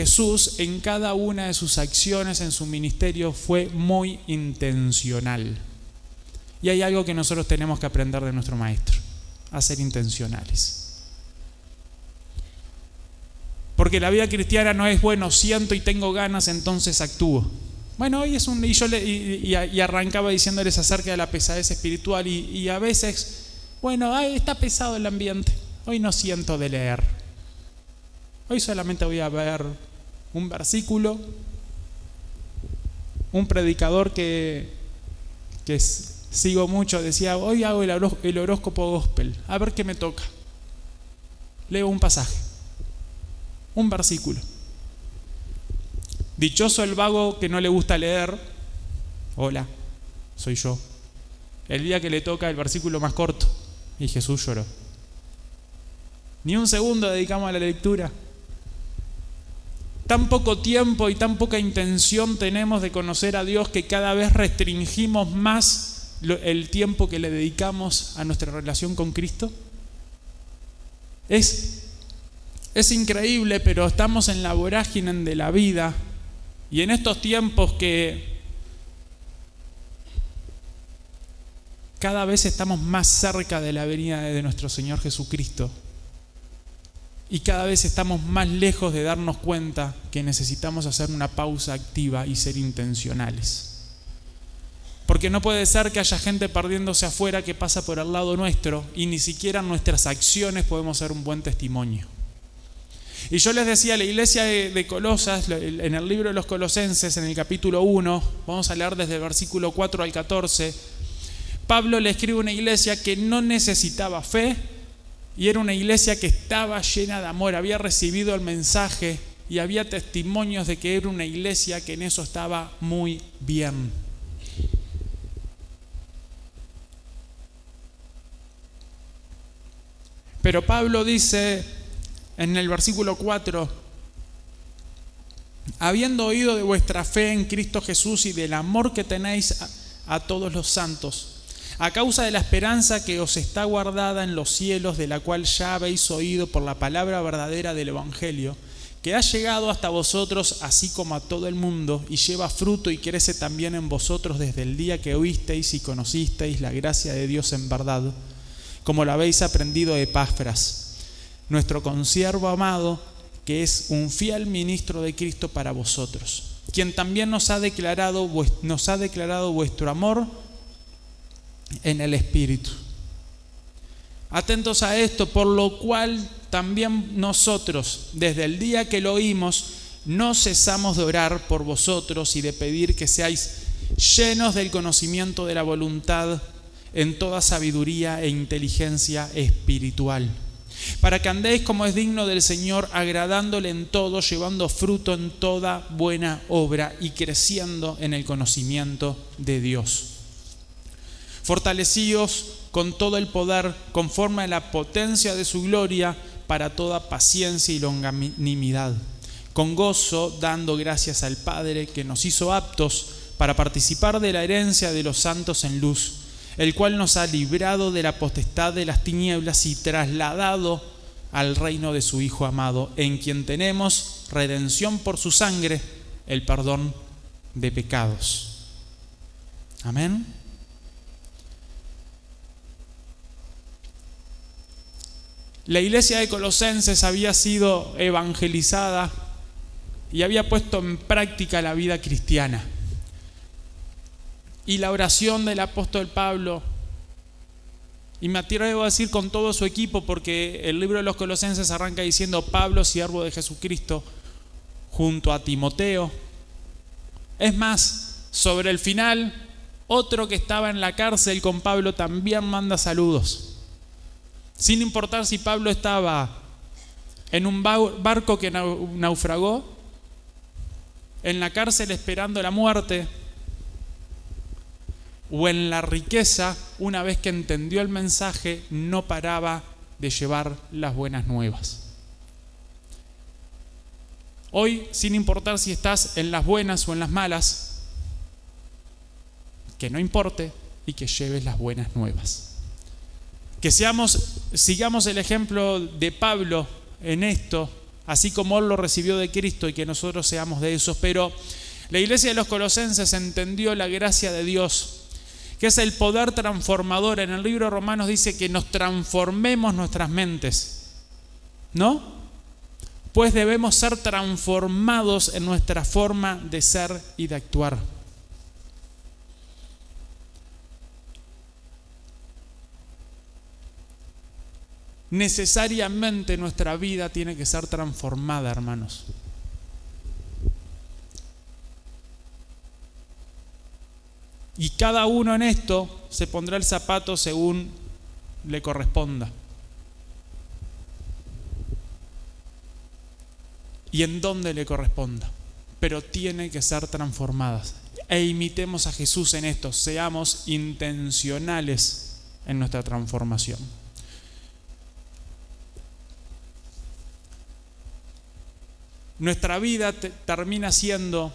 Jesús en cada una de sus acciones en su ministerio fue muy intencional. Y hay algo que nosotros tenemos que aprender de nuestro maestro, a ser intencionales. Porque la vida cristiana no es, bueno, siento y tengo ganas, entonces actúo. Bueno, hoy es un... Y arrancaba diciéndoles acerca de la pesadez espiritual y a veces, bueno, está pesado el ambiente, hoy no siento de leer. Hoy solamente voy a ver un versículo, un predicador que sigo mucho, decía, hoy hago el horóscopo gospel, a ver qué me toca. Leo un pasaje, un versículo. Dichoso el vago que no le gusta leer. Hola, soy yo. El día que le toca el versículo más corto, y Jesús lloró. Ni un segundo dedicamos a la lectura. Tan poco tiempo y tan poca intención tenemos de conocer a Dios que cada vez restringimos más el tiempo que le dedicamos a nuestra relación con Cristo. Es increíble, pero estamos en la vorágine de la vida y en estos tiempos que cada vez estamos más cerca de la venida de nuestro Señor Jesucristo. Y cada vez estamos más lejos de darnos cuenta que necesitamos hacer una pausa activa y ser intencionales. Porque no puede ser que haya gente perdiéndose afuera que pasa por al lado nuestro y ni siquiera nuestras acciones podemos ser un buen testimonio. Y yo les decía, la iglesia de Colosas, en el libro de los Colosenses, en el capítulo 1, vamos a leer desde el versículo 4 al 14, Pablo le escribe a una iglesia que no necesitaba fe, y era una iglesia que estaba llena de amor, había recibido el mensaje y había testimonios de que era una iglesia que en eso estaba muy bien. Pero Pablo dice en el versículo 4, habiendo oído de vuestra fe en Cristo Jesús y del amor que tenéis a todos los santos, a causa de la esperanza que os está guardada en los cielos, de la cual ya habéis oído por la palabra verdadera del Evangelio, que ha llegado hasta vosotros así como a todo el mundo, y lleva fruto y crece también en vosotros desde el día que oísteis y conocisteis la gracia de Dios en verdad, como lo habéis aprendido de Epafras, nuestro consiervo amado, que es un fiel ministro de Cristo para vosotros, quien también nos ha declarado vuestro amor en el Espíritu. Atentos a esto, por lo cual también nosotros, desde el día que lo oímos, no cesamos de orar por vosotros y de pedir que seáis llenos del conocimiento de la voluntad en toda sabiduría e inteligencia espiritual, para que andéis como es digno del Señor, agradándole en todo, llevando fruto en toda buena obra y creciendo en el conocimiento de Dios. Fortalecíos con todo el poder, conforme a la potencia de su gloria, para toda paciencia y longanimidad, con gozo, dando gracias al Padre que nos hizo aptos para participar de la herencia de los santos en luz, el cual nos ha librado de la potestad de las tinieblas y trasladado al reino de su Hijo amado, en quien tenemos redención por su sangre, el perdón de pecados. Amén. La iglesia de Colosenses había sido evangelizada y había puesto en práctica la vida cristiana. Y la oración del apóstol Pablo, y me atrevo a decir con todo su equipo, porque el libro de los Colosenses arranca diciendo: Pablo, siervo de Jesucristo, junto a Timoteo. Es más, sobre el final, otro que estaba en la cárcel con Pablo también manda saludos. Sin importar si Pablo estaba en un barco que naufragó, en la cárcel esperando la muerte, o en la riqueza, una vez que entendió el mensaje, no paraba de llevar las buenas nuevas. Hoy, sin importar si estás en las buenas o en las malas, que no importe y que lleves las buenas nuevas. Que sigamos el ejemplo de Pablo en esto así como Él lo recibió de Cristo, y que nosotros seamos de esos. Pero la iglesia de los Colosenses entendió la gracia de Dios, que es el poder transformador. En el libro de Romanos dice que nos transformemos nuestras mentes, ¿no? Pues debemos ser transformados en nuestra forma de ser y de actuar. Necesariamente nuestra vida tiene que ser transformada, hermanos. Y cada uno en esto se pondrá el zapato según le corresponda. Y en donde le corresponda. Pero tiene que ser transformadas. E imitemos a Jesús en esto. Seamos intencionales en nuestra transformación. Nuestra vida termina siendo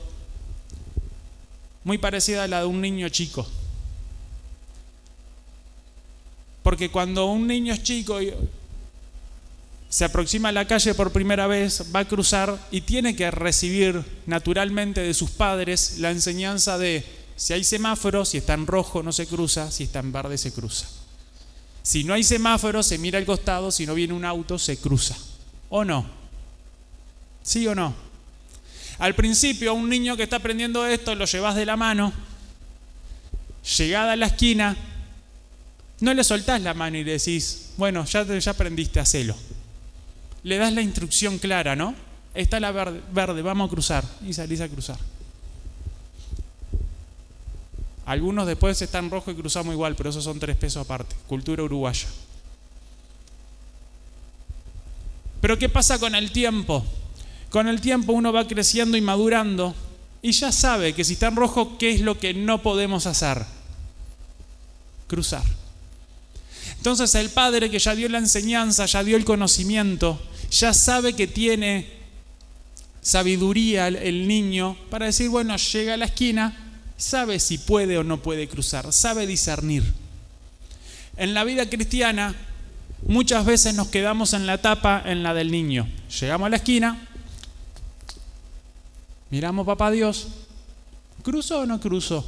muy parecida a la de un niño chico. Porque cuando un niño es chico y se aproxima a la calle por primera vez, va a cruzar y tiene que recibir naturalmente de sus padres la enseñanza de si hay semáforo, si está en rojo no se cruza, si está en verde se cruza. Si no hay semáforo, se mira al costado, si no viene un auto, se cruza. ¿O no? ¿Sí o no? Al principio, a un niño que está aprendiendo esto, lo llevas de la mano, llegada a la esquina, no le soltás la mano y le decís, bueno, ya aprendiste, hacelo. Le das la instrucción clara, ¿no? Está la verde, vamos a cruzar, y salís a cruzar. Algunos después están rojo y cruzamos igual, pero esos son 3 pesos aparte, cultura uruguaya. Pero ¿qué pasa con el tiempo? Con el tiempo uno va creciendo y madurando y ya sabe que si está en rojo, ¿qué es lo que no podemos hacer? Cruzar. Entonces el padre que ya dio la enseñanza, ya dio el conocimiento, ya sabe que tiene sabiduría el niño para decir, bueno, llega a la esquina, sabe si puede o no puede cruzar, sabe discernir. En la vida cristiana muchas veces nos quedamos en la etapa, en la del niño. Llegamos a la esquina, miramos, papá Dios, ¿cruzo o no cruzo?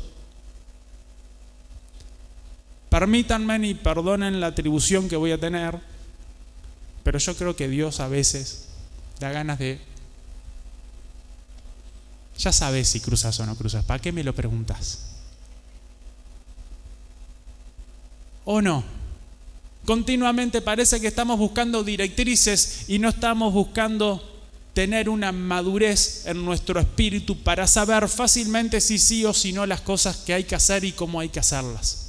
Permítanme y perdonen la atribución que voy a tener, pero yo creo que Dios a veces da ganas de... Ya sabes si cruzas o no cruzas, ¿para qué me lo preguntas? ¿O no? Continuamente parece que estamos buscando directrices y no estamos buscando tener una madurez en nuestro espíritu para saber fácilmente si sí o si no las cosas que hay que hacer y cómo hay que hacerlas.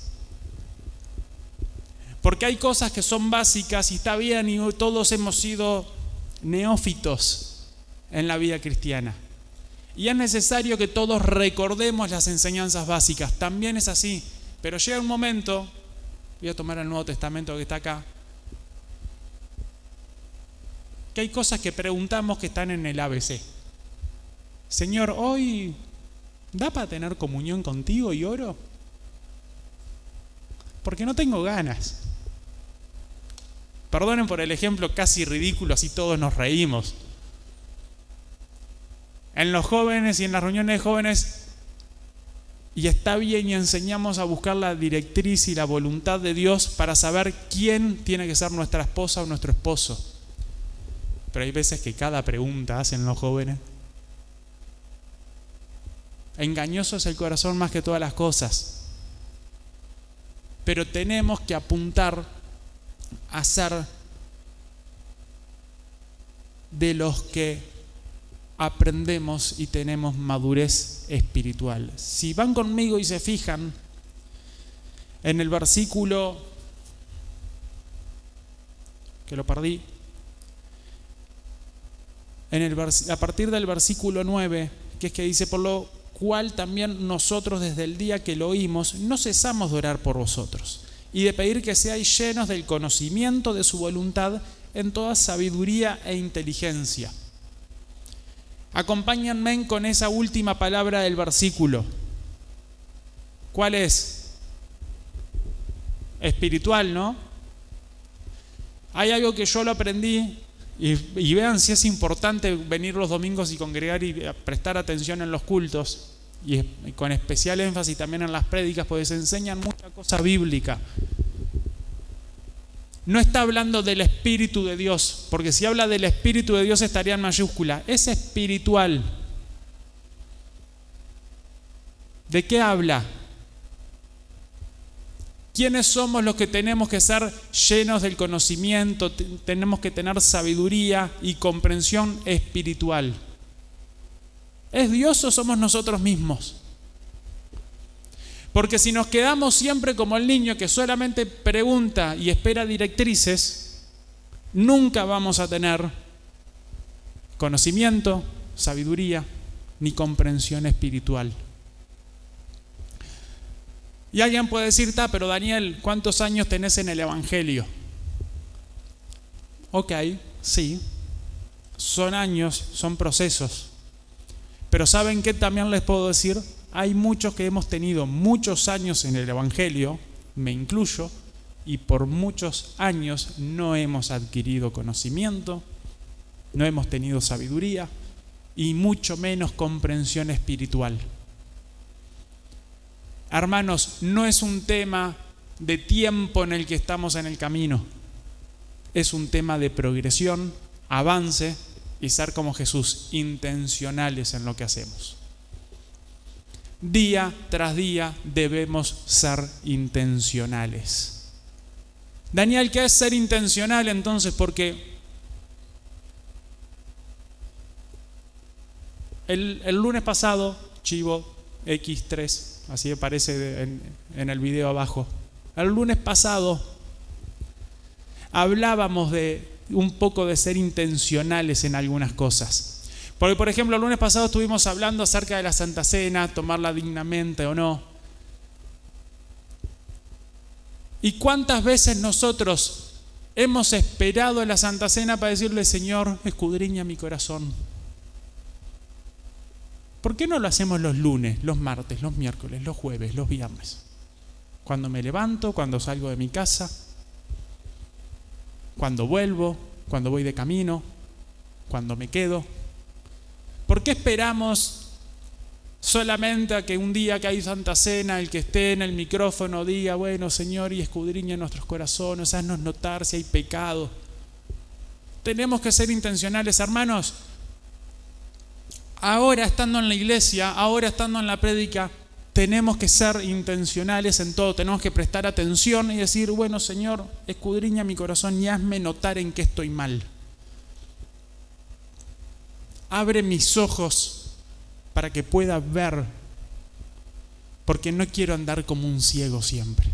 Porque hay cosas que son básicas y está bien, y todos hemos sido neófitos en la vida cristiana. Y es necesario que todos recordemos las enseñanzas básicas, también es así. Pero llega un momento, voy a tomar el Nuevo Testamento que está acá, que hay cosas que preguntamos que están en el ABC. Señor, hoy ¿da para tener comunión contigo y oro? Porque no tengo ganas. Perdonen por el ejemplo casi ridículo, así todos nos reímos. En los jóvenes y en las reuniones de jóvenes, y está bien, y enseñamos a buscar la directriz y la voluntad de Dios para saber quién tiene que ser nuestra esposa o nuestro esposo. Pero hay veces que cada pregunta hacen los jóvenes. Engañoso es el corazón más que todas las cosas. Pero tenemos que apuntar a ser de los que aprendemos y tenemos madurez espiritual. Si van conmigo y se fijan en el versículo, que lo perdí, a partir del versículo 9, que es que dice, por lo cual también nosotros desde el día que lo oímos no cesamos de orar por vosotros y de pedir que seáis llenos del conocimiento de su voluntad en toda sabiduría e inteligencia. Acompáñenme con esa última palabra del versículo. ¿Cuál es? Espiritual, ¿no? Hay algo que yo lo aprendí y vean si es importante venir los domingos y congregar y prestar atención en los cultos, y con especial énfasis también en las prédicas, porque se enseñan mucha cosa bíblica. No está hablando del Espíritu de Dios, porque si habla del Espíritu de Dios estaría en mayúscula. Es espiritual. ¿De qué habla? ¿Quiénes somos los que tenemos que ser llenos del conocimiento? Tenemos que tener sabiduría y comprensión espiritual. ¿Es Dios o somos nosotros mismos? Porque si nos quedamos siempre como el niño que solamente pregunta y espera directrices, nunca vamos a tener conocimiento, sabiduría ni comprensión espiritual. Y alguien puede decir, pero Daniel, ¿cuántos años tenés en el Evangelio? Ok, sí, son años, son procesos. Pero ¿saben qué también les puedo decir? Hay muchos que hemos tenido muchos años en el Evangelio, me incluyo, y por muchos años no hemos adquirido conocimiento, no hemos tenido sabiduría y mucho menos comprensión espiritual. Hermanos, no es un tema de tiempo en el que estamos en el camino. Es un tema de progresión, avance y ser como Jesús, intencionales en lo que hacemos. Día tras día debemos ser intencionales. Daniel, ¿qué es ser intencional entonces? Porque el lunes pasado, Chivo X3, así aparece en el video abajo. El lunes pasado hablábamos de un poco de ser intencionales en algunas cosas. Porque, por ejemplo, el lunes pasado estuvimos hablando acerca de la Santa Cena, tomarla dignamente o no. ¿Y cuántas veces nosotros hemos esperado la Santa Cena para decirle, Señor, escudriña mi corazón? ¿Por qué no lo hacemos los lunes, los martes, los miércoles, los jueves, los viernes? Cuando me levanto, cuando salgo de mi casa, cuando vuelvo, cuando voy de camino, cuando me quedo. ¿Por qué esperamos solamente a que un día que hay Santa Cena, el que esté en el micrófono diga, bueno, Señor, y escudriña nuestros corazones, haznos notar si hay pecado? Tenemos que ser intencionales, hermanos. Ahora estando en la iglesia, ahora estando en la prédica, tenemos que ser intencionales en todo. Tenemos que prestar atención y decir, bueno, Señor, escudriña mi corazón y hazme notar en qué estoy mal. Abre mis ojos para que pueda ver, porque no quiero andar como un ciego siempre.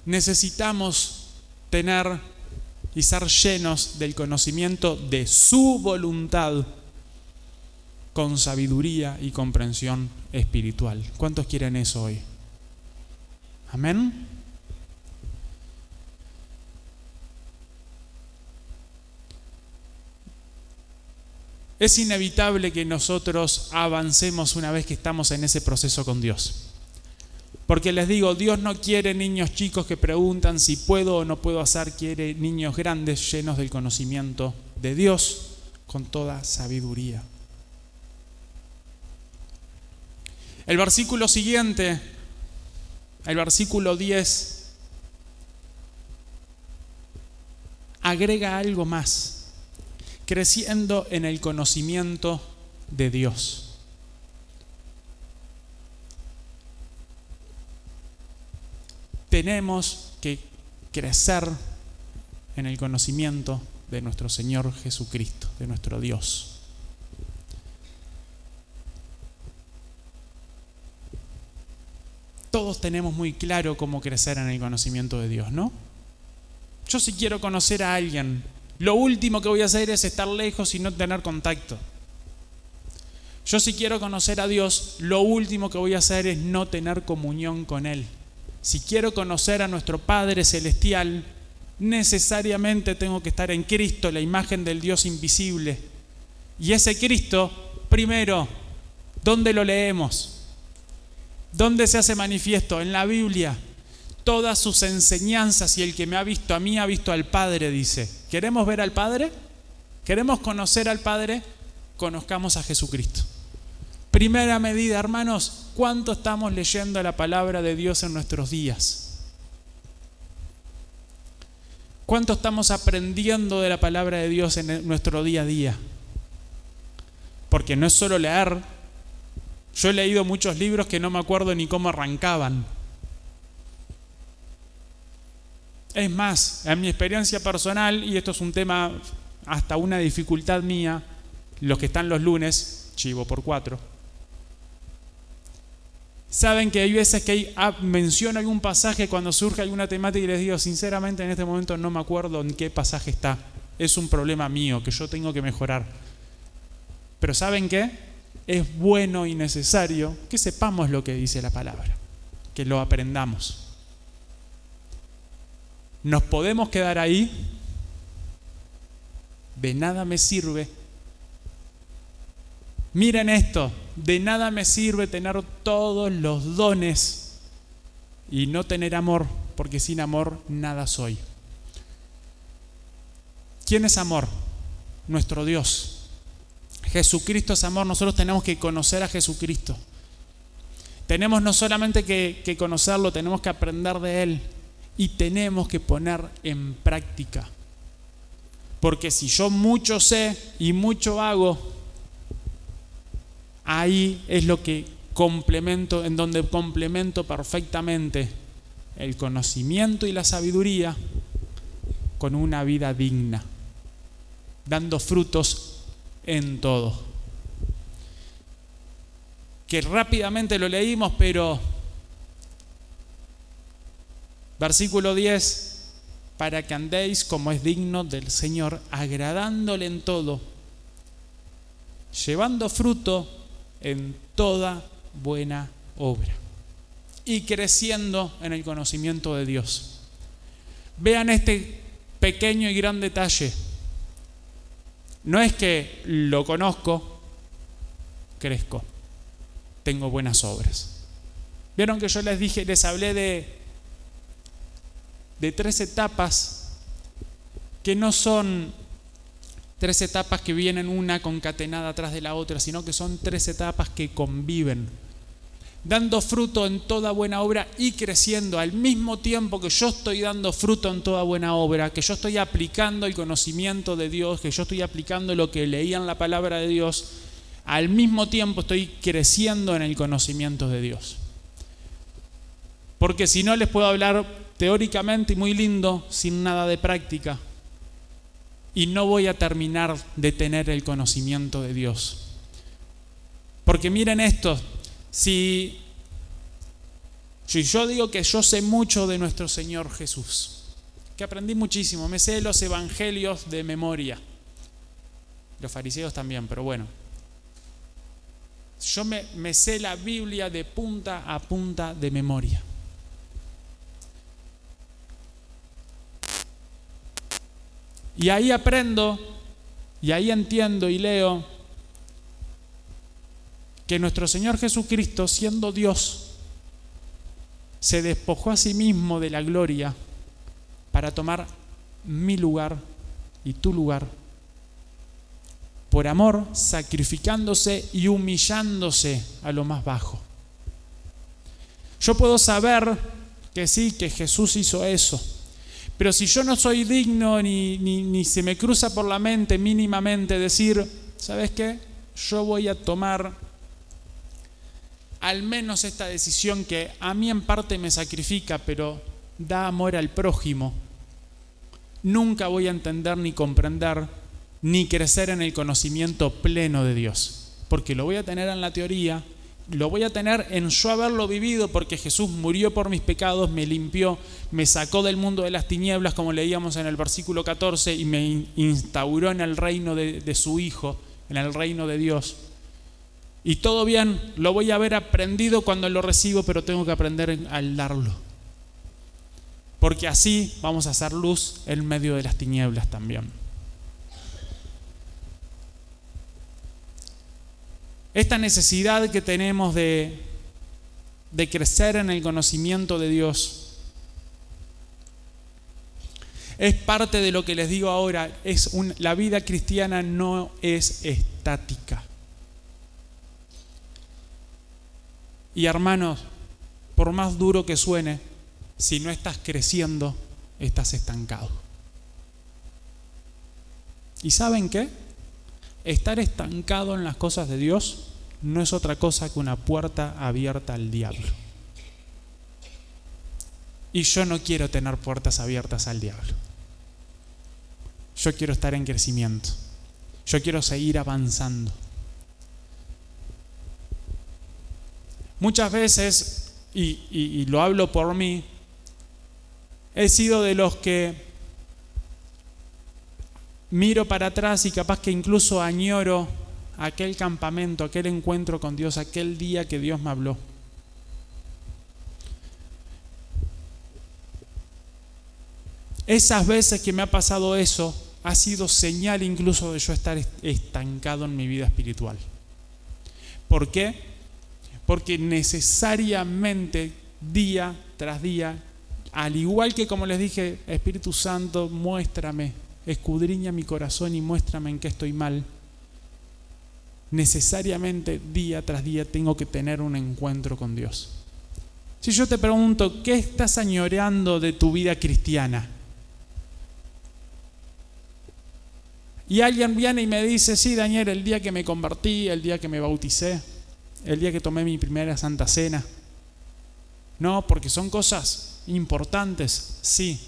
Necesitamos tener y ser llenos del conocimiento de su voluntad con sabiduría y comprensión espiritual. ¿Cuántos quieren eso hoy? Amén. Es inevitable que nosotros avancemos una vez que estamos en ese proceso con Dios. Porque les digo, Dios no quiere niños chicos que preguntan si puedo o no puedo hacer, quiere niños grandes llenos del conocimiento de Dios con toda sabiduría. El versículo siguiente, el versículo 10, agrega algo más. Creciendo en el conocimiento de Dios. Tenemos que crecer en el conocimiento de nuestro Señor Jesucristo, de nuestro Dios. Todos tenemos muy claro cómo crecer en el conocimiento de Dios, ¿no? Yo si quiero conocer a alguien, lo último que voy a hacer es estar lejos y no tener contacto. Yo si quiero conocer a Dios, lo último que voy a hacer es no tener comunión con Él. Si quiero conocer a nuestro Padre Celestial, necesariamente tengo que estar en Cristo, la imagen del Dios invisible. Y ese Cristo, primero, ¿dónde lo leemos? ¿Dónde se hace manifiesto? En la Biblia. todas sus enseñanzas, y el que me ha visto a mí ha visto al Padre, dice. ¿Queremos ver al Padre? ¿Queremos conocer al Padre? Conozcamos a Jesucristo. Primera medida, hermanos, ¿cuánto estamos leyendo la palabra de Dios en nuestros días? ¿Cuánto estamos aprendiendo de la palabra de Dios en nuestro día a día? Porque no es solo leer. Yo he leído muchos libros que no me acuerdo ni cómo arrancaban. Es más, en mi experiencia personal, y esto es un tema hasta una dificultad mía, los que están los lunes, chivo por 4, saben que hay veces que menciono algún pasaje cuando surge alguna temática y les digo, sinceramente en este momento no me acuerdo en qué pasaje está. Es un problema mío que yo tengo que mejorar. Pero ¿saben qué? Es bueno y necesario que sepamos lo que dice la palabra, que lo aprendamos. ¿Nos podemos quedar ahí? De nada me sirve. Miren esto, de nada me sirve tener todos los dones y no tener amor, porque sin amor nada soy. ¿Quién es amor? Nuestro Dios. Jesucristo es amor. Nosotros tenemos que conocer a Jesucristo. Tenemos no solamente que conocerlo, tenemos que aprender de Él y tenemos que poner en práctica. Porque si yo mucho sé y mucho hago, ahí es lo que complemento, en donde complemento perfectamente el conocimiento y la sabiduría con una vida digna, dando frutos en todo. Que rápidamente lo leímos, pero versículo 10, para que andéis como es digno del Señor, agradándole en todo, llevando fruto en toda buena obra y creciendo en el conocimiento de Dios. Vean este pequeño y gran detalle. No es que lo conozco, crezco, tengo buenas obras. Vieron que yo les hablé de 3 etapas que no son 3 etapas que vienen una concatenada atrás de la otra, sino que son 3 etapas que conviven, dando fruto en toda buena obra y creciendo al mismo tiempo que yo estoy dando fruto en toda buena obra, que yo estoy aplicando el conocimiento de Dios, que yo estoy aplicando lo que leía en la palabra de Dios, al mismo tiempo estoy creciendo en el conocimiento de Dios. Porque si no les puedo hablar teóricamente y muy lindo sin nada de práctica. Y no voy a terminar de tener el conocimiento de Dios. Porque miren esto, si yo digo que yo sé mucho de nuestro Señor Jesús, que aprendí muchísimo, me sé los evangelios de memoria, los fariseos también, pero bueno, yo me sé la Biblia de punta a punta de memoria. Y ahí aprendo, y ahí entiendo y leo que nuestro Señor Jesucristo, siendo Dios, se despojó a sí mismo de la gloria para tomar mi lugar y tu lugar, por amor, sacrificándose y humillándose a lo más bajo. Yo puedo saber que sí, que Jesús hizo eso. Pero si yo no soy digno ni se me cruza por la mente mínimamente decir, ¿sabes qué? Yo voy a tomar al menos esta decisión que a mí en parte me sacrifica, pero da amor al prójimo. Nunca voy a entender ni comprender ni crecer en el conocimiento pleno de Dios. Porque lo voy a tener en la teoría, lo voy a tener en yo haberlo vivido, porque Jesús murió por mis pecados, me limpió, me sacó del mundo de las tinieblas, como leíamos en el versículo 14, y me instauró en el reino de su Hijo, en el reino de Dios. Y todo bien, lo voy a haber aprendido cuando lo recibo, pero tengo que aprender al darlo. Porque así vamos a hacer luz en medio de las tinieblas también. Esta necesidad que tenemos de crecer en el conocimiento de Dios Es parte de lo que les digo ahora. La vida cristiana no es estática. Y hermanos, por más duro que suene, si no estás creciendo, estás estancado. ¿Y saben qué? Estar estancado en las cosas de Dios no es otra cosa que una puerta abierta al diablo. Y yo no quiero tener puertas abiertas al diablo. Yo quiero estar en crecimiento. Yo quiero seguir avanzando. Muchas veces, y lo hablo por mí, he sido de los que miro para atrás y capaz que incluso añoro aquel campamento, aquel encuentro con Dios, aquel día que Dios me habló. Esas veces que me ha pasado eso, ha sido señal incluso de yo estar estancado en mi vida espiritual. ¿Por qué? Porque necesariamente, día tras día, al igual que como les dije, Espíritu Santo, muéstrame, escudriña mi corazón y muéstrame en qué estoy mal. Necesariamente, día tras día, tengo que tener un encuentro con Dios. Si yo te pregunto, ¿qué estás añoreando de tu vida cristiana? Y alguien viene y me dice, sí, Daniel, el día que me convertí, el día que me bauticé, el día que tomé mi primera Santa Cena. No, porque son cosas importantes, sí.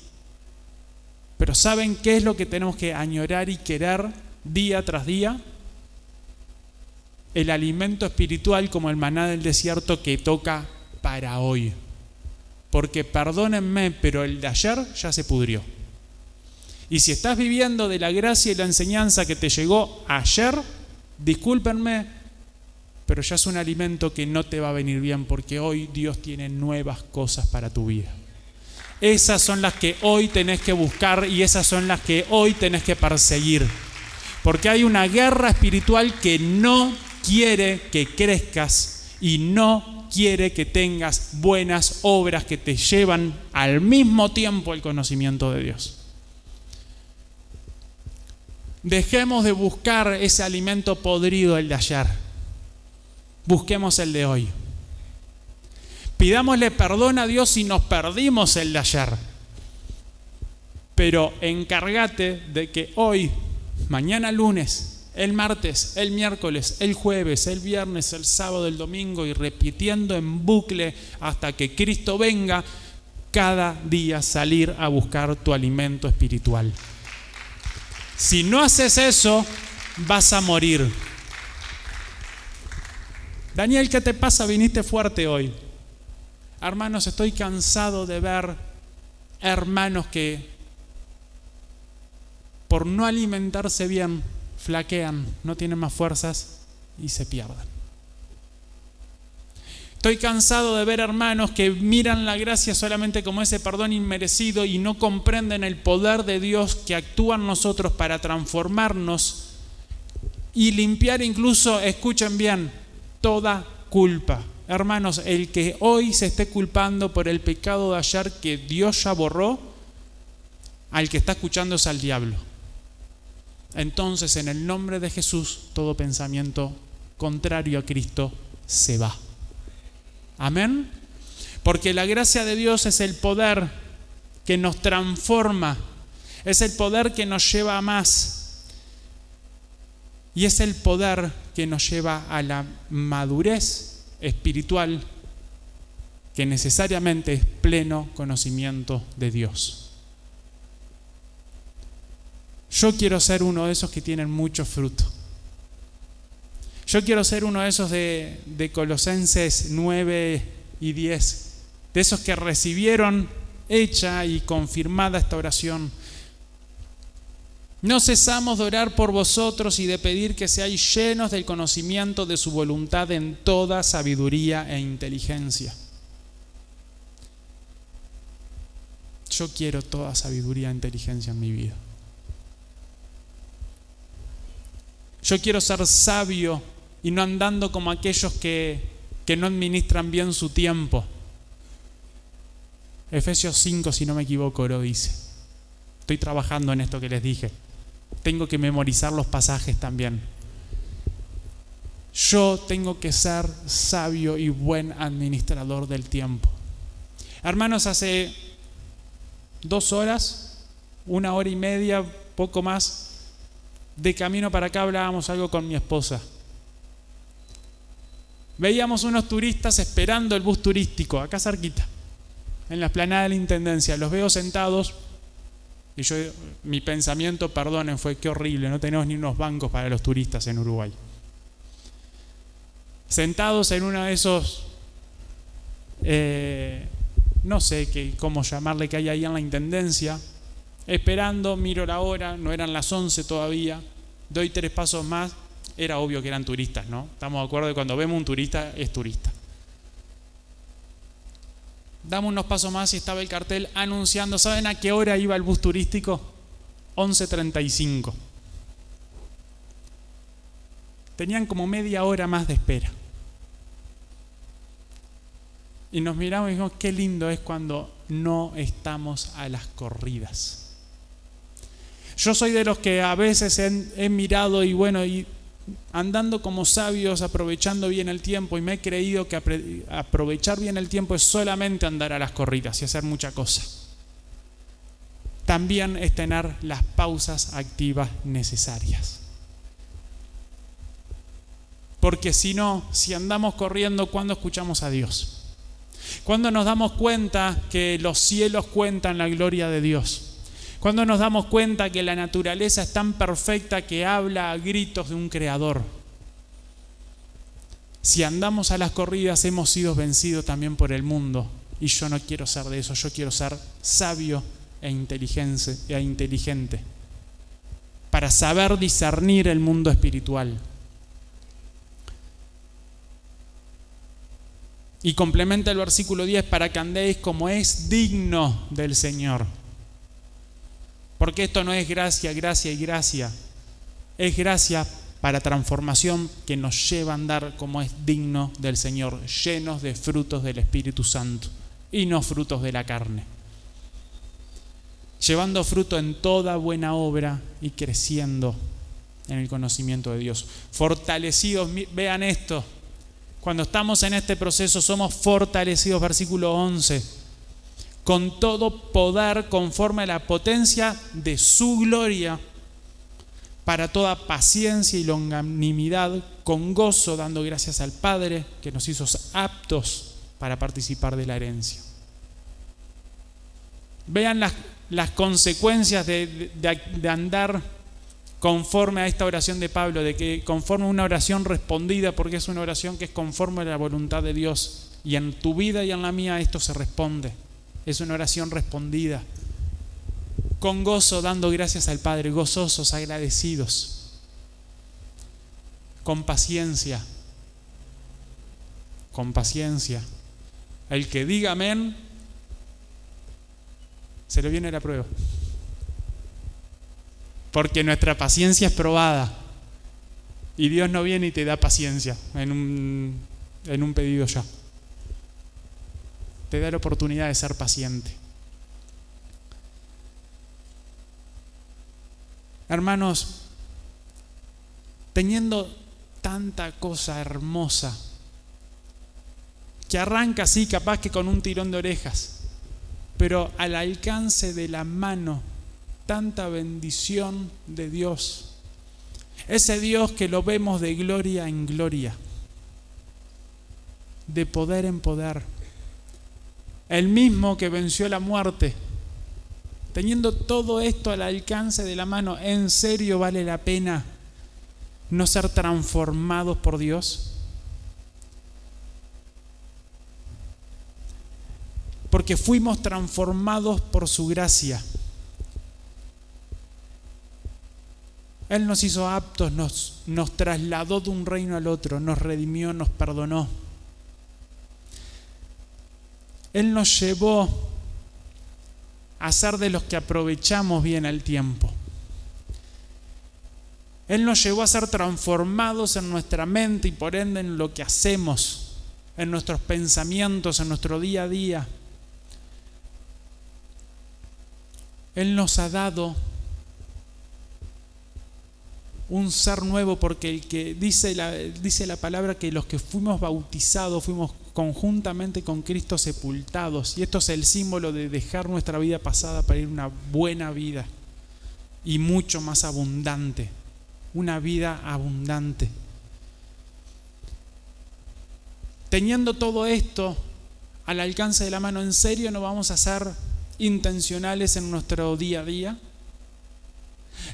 Pero ¿saben qué es lo que tenemos que añorar y querer día tras día? El alimento espiritual como el maná del desierto que toca para hoy. Porque perdónenme, pero el de ayer ya se pudrió. Y si estás viviendo de la gracia y la enseñanza que te llegó ayer, discúlpenme, pero ya es un alimento que no te va a venir bien, porque hoy Dios tiene nuevas cosas para tu vida. Esas son las que hoy tenés que buscar y esas son las que hoy tenés que perseguir. Porque hay una guerra espiritual que no quiere que crezcas y no quiere que tengas buenas obras que te llevan al mismo tiempo al conocimiento de Dios. Dejemos de buscar ese alimento podrido, el de ayer. Busquemos el de hoy. Pidámosle perdón a Dios si nos perdimos el de ayer. Pero encárgate de que hoy, mañana lunes, el martes, el miércoles, el jueves, el viernes, el sábado, el domingo y repitiendo en bucle hasta que Cristo venga, cada día salir a buscar tu alimento espiritual. Si no haces eso, vas a morir. Daniel, ¿qué te pasa? Viniste fuerte hoy. Hermanos, estoy cansado de ver hermanos que por no alimentarse bien, flaquean, no tienen más fuerzas y se pierden. Estoy cansado de ver hermanos que miran la gracia solamente como ese perdón inmerecido y no comprenden el poder de Dios que actúa en nosotros para transformarnos y limpiar incluso, escuchen bien, toda culpa. Hermanos, el que hoy se esté culpando por el pecado de ayer que Dios ya borró, al que está escuchando es al diablo. Entonces, en el nombre de Jesús, todo pensamiento contrario a Cristo se va. Amén. Porque la gracia de Dios es el poder que nos transforma, es el poder que nos lleva a más y es el poder que nos lleva a la madurez espiritual que necesariamente es pleno conocimiento de Dios. Yo quiero ser uno de esos que tienen mucho fruto. Yo quiero ser uno de esos de Colosenses 9 y 10, de esos que recibieron hecha y confirmada esta oración. No cesamos de orar por vosotros y de pedir que seáis llenos del conocimiento de su voluntad en toda sabiduría e inteligencia. Yo quiero toda sabiduría e inteligencia en mi vida. Yo quiero ser sabio y no andando como aquellos que no administran bien su tiempo. Efesios 5, si no me equivoco, lo dice. Estoy trabajando en esto que les dije. Tengo que memorizar los pasajes también. Yo tengo que ser sabio y buen administrador del tiempo. Hermanos, hace 2 horas, 1 hora y media, poco más, de camino para acá hablábamos algo con mi esposa. Veíamos unos turistas esperando el bus turístico, acá cerquita, en la explanada de la Intendencia. Los veo sentados y mi pensamiento, perdonen, fue qué horrible, no tenemos ni unos bancos para los turistas en Uruguay. Sentados en uno de esos, no sé cómo llamarle, que hay ahí en la Intendencia, esperando, miro la hora, no eran las 11 todavía, doy 3 pasos más, era obvio que eran turistas, ¿no? Estamos de acuerdo que cuando vemos un turista, es turista. Damos unos pasos más y estaba el cartel anunciando, ¿saben a qué hora iba el bus turístico? 11:35. Tenían como media hora más de espera. Y nos miramos y dijimos, qué lindo es cuando no estamos a las corridas. Yo soy de los que a veces he mirado y andando como sabios, aprovechando bien el tiempo, y me he creído que aprovechar bien el tiempo es solamente andar a las corridas y hacer mucha cosa. También es tener las pausas activas necesarias. Porque si andamos corriendo, ¿cuándo escuchamos a Dios? ¿Cuándo nos damos cuenta que los cielos cuentan la gloria de Dios? ¿Cuándo nos damos cuenta que la naturaleza es tan perfecta que habla a gritos de un creador? Si andamos a las corridas, hemos sido vencidos también por el mundo. Y yo no quiero ser de eso, yo quiero ser sabio e inteligente para saber discernir el mundo espiritual. Y complementa el versículo 10, para que andéis como es digno del Señor. Porque esto no es gracia, gracia y gracia. Es gracia para transformación que nos lleva a andar como es digno del Señor, llenos de frutos del Espíritu Santo y no frutos de la carne. Llevando fruto en toda buena obra y creciendo en el conocimiento de Dios. Fortalecidos, vean esto. Cuando estamos en este proceso somos fortalecidos, versículo 11. Con todo poder conforme a la potencia de su gloria, para toda paciencia y longanimidad, con gozo, dando gracias al Padre, que nos hizo aptos para participar de la herencia. Vean las consecuencias de andar conforme a esta oración de Pablo, de que conforme a una oración respondida, porque es una oración que es conforme a la voluntad de Dios. Y en tu vida y en la mía esto se responde. Es una oración respondida. Con gozo, dando gracias al Padre, gozosos, agradecidos. Con paciencia. Con paciencia. El que diga amén, se le viene la prueba. Porque nuestra paciencia es probada. Y Dios no viene y te da paciencia en un pedido ya. Te da la oportunidad de ser paciente. Hermanos, teniendo tanta cosa hermosa, que arranca así, capaz que con un tirón de orejas, pero al alcance de la mano, tanta bendición de Dios. Ese Dios que lo vemos de gloria en gloria, de poder en poder. El mismo que venció la muerte. Teniendo todo esto al alcance de la mano, ¿en serio vale la pena no ser transformados por Dios? Porque fuimos transformados por su gracia. Él nos hizo aptos, nos trasladó de un reino al otro, nos redimió, nos perdonó. Él nos llevó a ser de los que aprovechamos bien el tiempo. Él nos llevó a ser transformados en nuestra mente y por ende en lo que hacemos, en nuestros pensamientos, en nuestro día a día. Él nos ha dado un ser nuevo, porque el que dice la palabra que los que fuimos bautizados fuimos conjuntamente con Cristo sepultados, y esto es el símbolo de dejar nuestra vida pasada para ir a una buena vida y mucho más abundante, una vida abundante. Teniendo todo esto al alcance de la mano, ¿en serio no vamos a ser intencionales en nuestro día a día?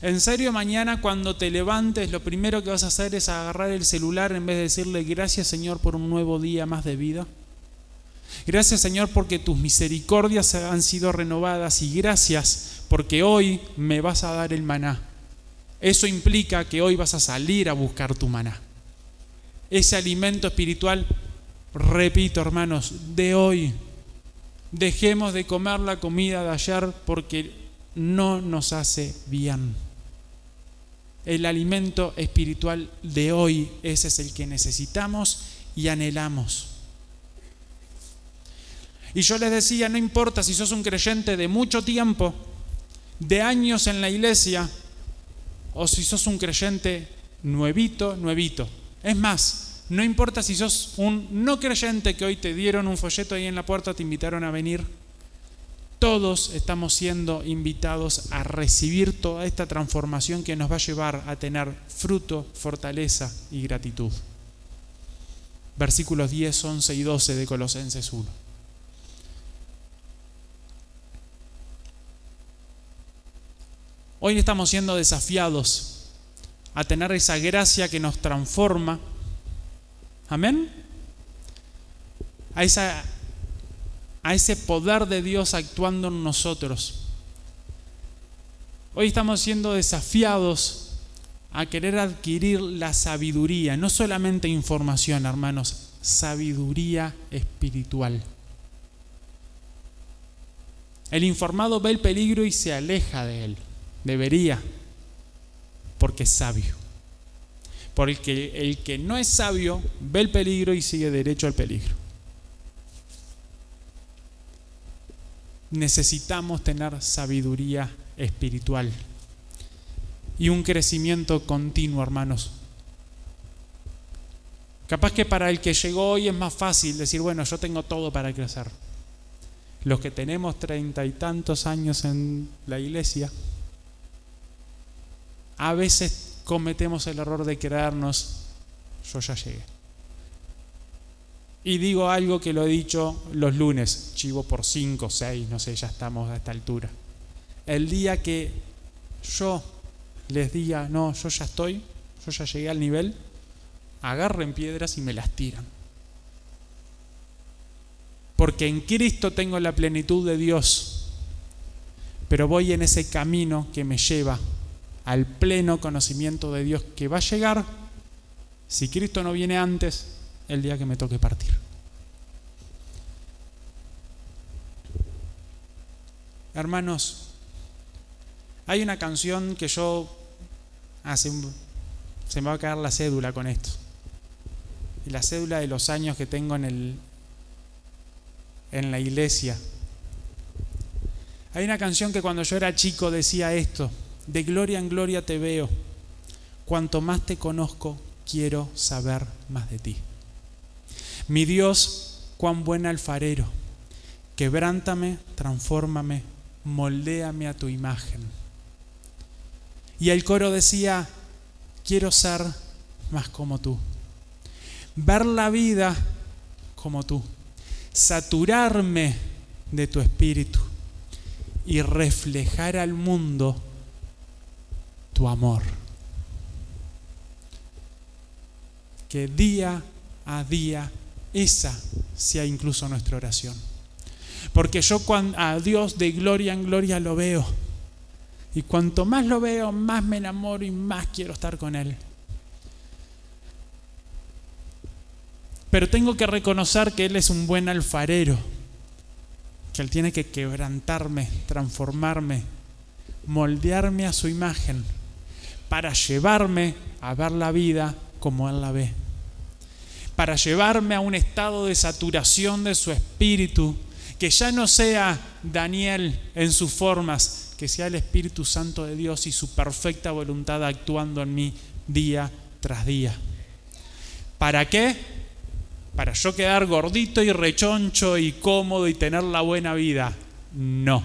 ¿En serio mañana cuando te levantes lo primero que vas a hacer es agarrar el celular en vez de decirle gracias Señor por un nuevo día más de vida? Gracias Señor porque tus misericordias han sido renovadas, y gracias porque hoy me vas a dar el maná. Eso implica que hoy vas a salir a buscar tu maná. Ese alimento espiritual, repito hermanos, de hoy. Dejemos de comer la comida de ayer porque no nos hace bien. El alimento espiritual de hoy, ese es el que necesitamos y anhelamos. Y yo les decía, no importa si sos un creyente de mucho tiempo, de años en la iglesia, o si sos un creyente nuevito. Es más, no importa si sos un no creyente que hoy te dieron un folleto ahí en la puerta, te invitaron a venir. Todos estamos siendo invitados a recibir toda esta transformación que nos va a llevar a tener fruto, fortaleza y gratitud. Versículos 10, 11 y 12 de Colosenses 1. Hoy estamos siendo desafiados a tener esa gracia que nos transforma. Amén. A ese poder de Dios actuando en nosotros. Hoy estamos siendo desafiados a querer adquirir la sabiduría, no solamente información, hermanos, sabiduría espiritual. El informado ve el peligro y se aleja de él. Debería, porque es sabio. Porque el que no es sabio ve el peligro y sigue derecho al peligro. Necesitamos tener sabiduría espiritual y un crecimiento continuo, hermanos. Capaz que para el que llegó hoy es más fácil decir, bueno, yo tengo todo para crecer. Los que tenemos 30 y tantos años en la iglesia, a veces cometemos el error de creernos, yo ya llegué. Y digo algo que lo he dicho los lunes, chivo por 5, 6, no sé, ya estamos a esta altura. El día que yo les diga, no, yo ya llegué al nivel, agarren piedras y me las tiran. Porque en Cristo tengo la plenitud de Dios, pero voy en ese camino que me lleva al pleno conocimiento de Dios, que va a llegar, si Cristo no viene antes, el día que me toque partir. Hermanos, hay una canción que se me va a caer la cédula con esto. Y la cédula de los años que tengo en la iglesia. Hay una canción que cuando yo era chico decía esto: de gloria en gloria te veo, cuanto más te conozco, quiero saber más de ti. Mi Dios, cuán buen alfarero, quebrántame, transfórmame, moldéame a tu imagen. Y el coro decía, quiero ser más como tú, ver la vida como tú, saturarme de tu espíritu y reflejar al mundo tu amor. Que día a día esa sea incluso nuestra oración. Porque yo a Dios de gloria en gloria lo veo. Y cuanto más lo veo, más me enamoro y más quiero estar con Él. Pero tengo que reconocer que Él es un buen alfarero. Que Él tiene que quebrantarme, transformarme, moldearme a su imagen, para llevarme a ver la vida como Él la ve. Para llevarme a un estado de saturación de su espíritu, que ya no sea Daniel en sus formas, que sea el Espíritu Santo de Dios y su perfecta voluntad actuando en mí día tras día. ¿Para qué? ¿Para yo quedar gordito y rechoncho y cómodo y tener la buena vida? No.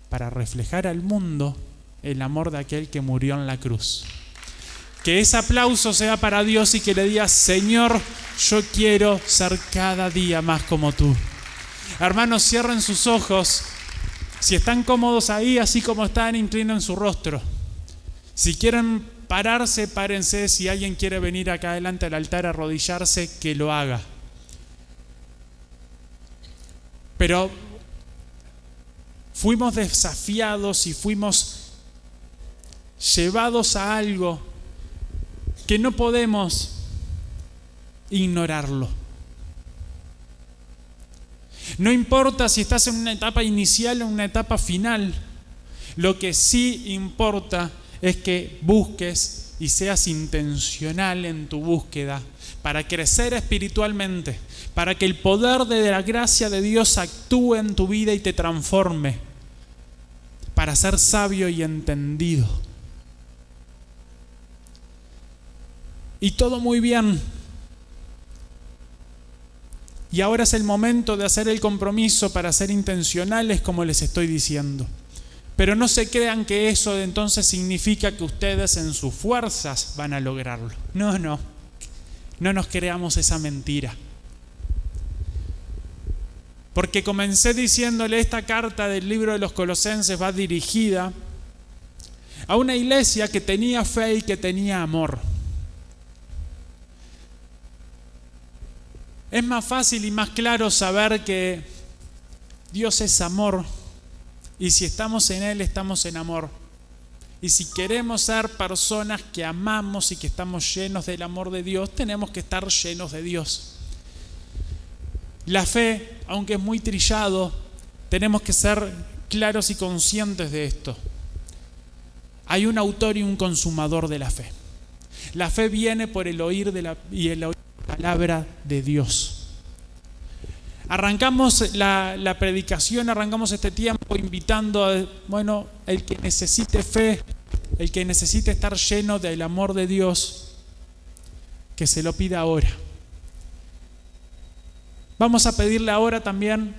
Para reflejar al mundo el amor de aquel que murió en la cruz. Que ese aplauso sea para Dios y que le diga: Señor, yo quiero ser cada día más como tú. Hermanos, cierren sus ojos. Si están cómodos ahí, así como están, inclinen su rostro. Si quieren pararse, párense. Si alguien quiere venir acá adelante al altar a arrodillarse, que lo haga. Pero fuimos desafiados y fuimos llevados a algo que no podemos ignorarlo. No importa si estás en una etapa inicial o en una etapa final, lo que sí importa es que busques y seas intencional en tu búsqueda para crecer espiritualmente, para que el poder de la gracia de Dios actúe en tu vida y te transforme, para ser sabio y entendido. Y todo muy bien. Y ahora es el momento de hacer el compromiso para ser intencionales, como les estoy diciendo. Pero no se crean que eso entonces significa que ustedes en sus fuerzas van a lograrlo. No nos creamos esa mentira. Porque comencé diciéndole, esta carta del libro de los Colosenses va dirigida a una iglesia que tenía fe y que tenía amor. Es más fácil y más claro saber que Dios es amor, y si estamos en Él, estamos en amor. Y si queremos ser personas que amamos y que estamos llenos del amor de Dios, tenemos que estar llenos de Dios. La fe, aunque es muy trillado, tenemos que ser claros y conscientes de esto. Hay un autor y un consumador de la fe. La fe viene por el oír y el oír la palabra de Dios. Arrancamos la predicación, arrancamos este tiempo invitando a, el que necesite fe, el que necesite estar lleno del amor de Dios, que se lo pida ahora. Vamos a pedirle ahora también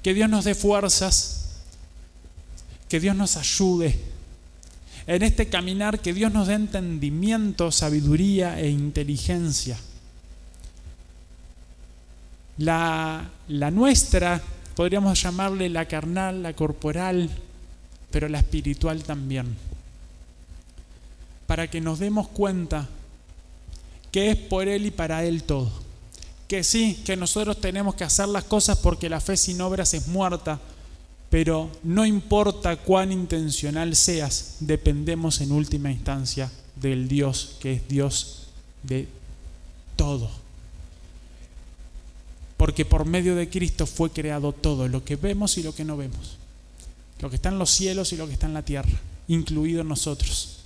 que Dios nos dé fuerzas, que Dios nos ayude en este caminar, que Dios nos dé entendimiento, sabiduría e inteligencia. La nuestra, podríamos llamarle la carnal, la corporal, pero la espiritual también. Para que nos demos cuenta que es por Él y para Él todo. Que sí, que nosotros tenemos que hacer las cosas porque la fe sin obras es muerta, pero no importa cuán intencional seas, dependemos en última instancia del Dios que es Dios de todo. Porque por medio de Cristo fue creado todo, lo que vemos y lo que no vemos. Lo que está en los cielos y lo que está en la tierra, incluidos nosotros.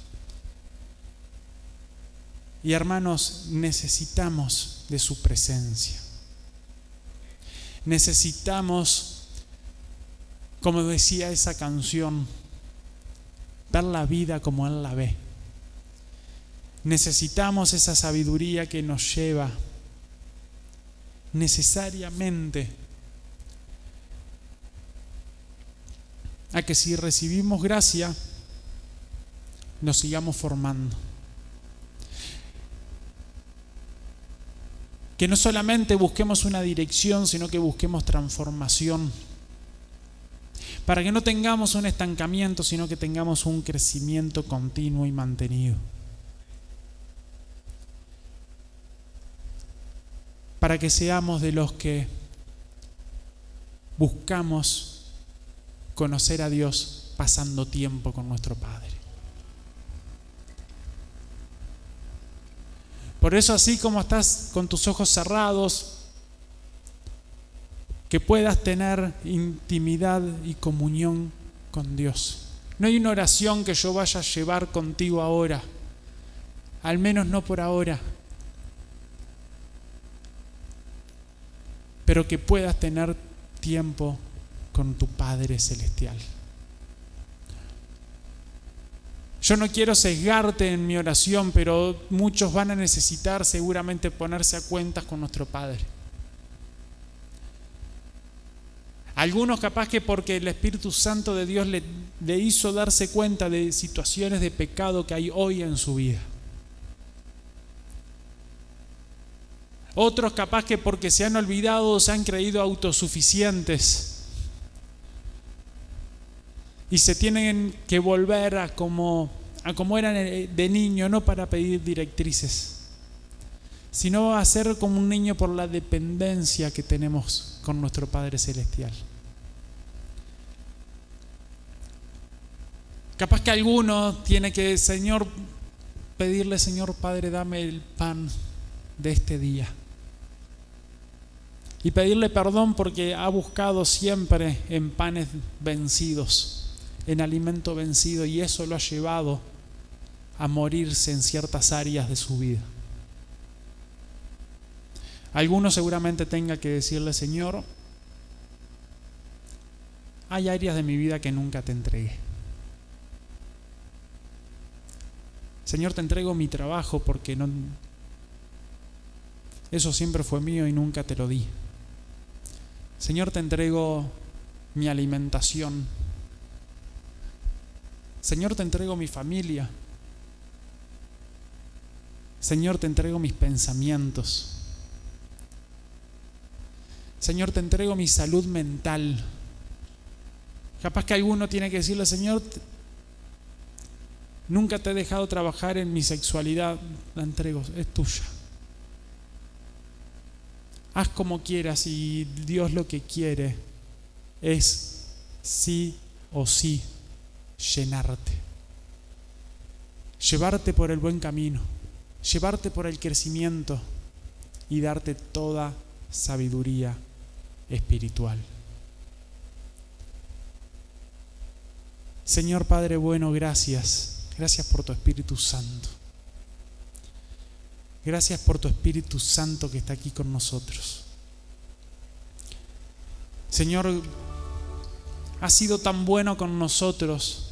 Y hermanos, necesitamos de su presencia. Necesitamos, como decía esa canción, ver la vida como Él la ve. Necesitamos esa sabiduría que nos lleva necesariamente a que si recibimos gracia, nos sigamos formando. Que no solamente busquemos una dirección, sino que busquemos transformación. Para que no tengamos un estancamiento, sino que tengamos un crecimiento continuo y mantenido. Para que seamos de los que buscamos conocer a Dios pasando tiempo con nuestro Padre. Por eso, así como estás con tus ojos cerrados, que puedas tener intimidad y comunión con Dios. No hay una oración que yo vaya a llevar contigo ahora, al menos no por ahora, pero que puedas tener tiempo con tu Padre Celestial. Yo no quiero sesgarte en mi oración, pero muchos van a necesitar seguramente ponerse a cuentas con nuestro Padre. Algunos capaz que porque el Espíritu Santo de Dios le hizo darse cuenta de situaciones de pecado que hay hoy en su vida. Otros capaz que porque se han olvidado o se han creído autosuficientes y se tienen que volver a como eran de niño, no para pedir directrices, sino a ser como un niño por la dependencia que tenemos con nuestro Padre Celestial. Capaz que alguno tiene que, pedirle, Señor Padre, dame el pan de este día. Y pedirle perdón porque ha buscado siempre en panes vencidos, en alimento vencido, y eso lo ha llevado a morirse en ciertas áreas de su vida. Alguno seguramente tenga que decirle, Señor, hay áreas de mi vida que nunca te entregué. Señor, te entrego mi trabajo porque eso siempre fue mío y nunca te lo di. Señor, te entrego mi alimentación. Señor, te entrego mi familia. Señor, te entrego mis pensamientos. Señor, te entrego mi salud mental. Capaz que alguno tiene que decirle, Señor, nunca te he dejado trabajar en mi sexualidad, la entrego, es tuya. Haz como quieras, y Dios lo que quiere es sí o sí llenarte, llevarte por el buen camino, llevarte por el crecimiento y darte toda sabiduría espiritual. Señor Padre bueno, gracias por tu Espíritu Santo. Gracias por tu Espíritu Santo que está aquí con nosotros. Señor, has sido tan bueno con nosotros.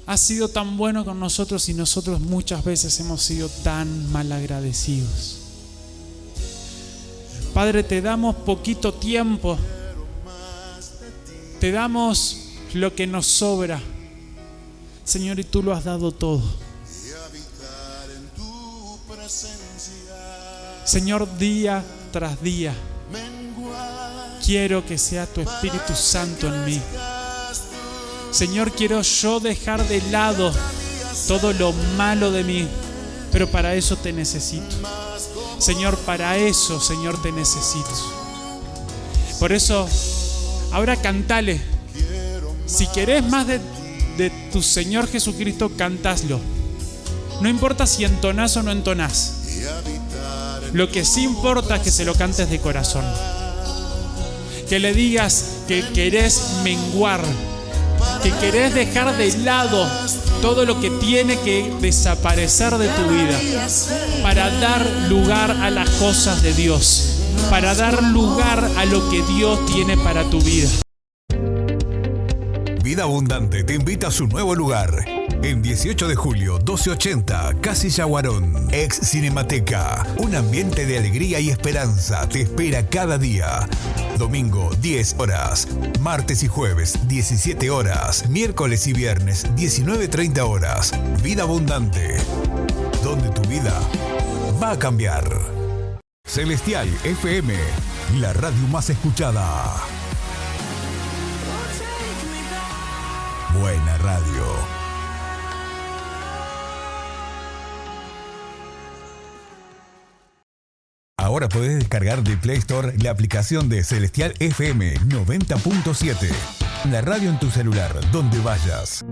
Has sido tan bueno con nosotros y nosotros muchas veces hemos sido tan malagradecidos. Padre, te damos poquito tiempo. Te damos lo que nos sobra. Señor, y tú lo has dado todo. Señor, día tras día quiero que sea tu Espíritu Santo en mí. Señor, quiero yo dejar de lado todo lo malo de mí, pero para eso te necesito. Señor, para eso, Señor, te necesito. Por eso, ahora cantale. Si querés más de tu Señor Jesucristo, cantáslo. No importa si entonás o no entonás. Lo que sí importa es que se lo cantes de corazón. Que le digas que querés menguar, que querés dejar de lado todo lo que tiene que desaparecer de tu vida para dar lugar a las cosas de Dios, para dar lugar a lo que Dios tiene para tu vida. Vida Abundante te invita a su nuevo lugar. En 18 de julio, 1280, Casilla Guarón, ex Cinemateca. Un ambiente de alegría y esperanza te espera cada día. Domingo, 10 horas. Martes y jueves, 17 horas. Miércoles y viernes, 19:30 horas. Vida Abundante, donde tu vida va a cambiar. Celestial FM, la radio más escuchada. Buena radio. Ahora podés descargar de Play Store la aplicación de Celestial FM 90.7. La radio en tu celular, donde vayas.